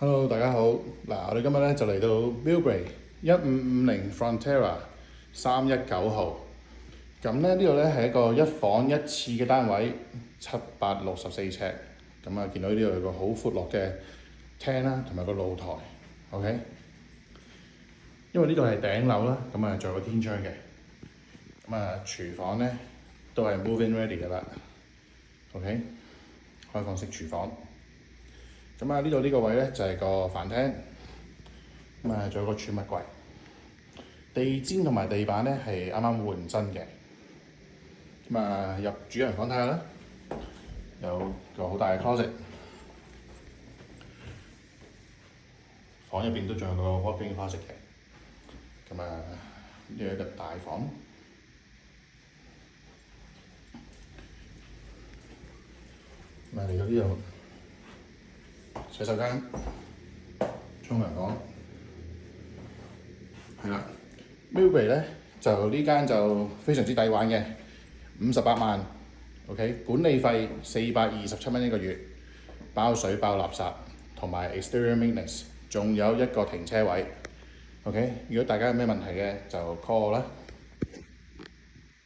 Hello，大家好。嗱，我哋今日咧就嚟到 Millbrae 1550 Frontera 319號。咁咧呢度咧係一個一房一廁嘅單位，764尺。咁啊，見到呢度有個好闊落嘅廳啦，同埋個露台。OK。因為呢度係頂樓啦，咁啊仲有個天窗嘅。咁啊，廚房咧都係 move-in ready 㗎啦。OK， 開放式廚房。咁啊，呢度呢個位咧就係個飯廳，咁啊仲有個儲物櫃，地氈同埋地板咧係啱啱換新嘅。咁啊入主人房睇下啦，有個好大嘅 closet， 房入邊都仲有個 walk-in closet 嘅。咁啊呢個一個大房，咁啊嚟到呢度洗手間、沖涼房，係啦。Millbrae 咧就呢間就非常之抵玩嘅，58萬 ，OK， 管理費427蚊一個月，包水包垃圾同埋 exterior maintenance， 仲有一個停車位。OK， 如果大家有咩問題嘅就 call 我啦。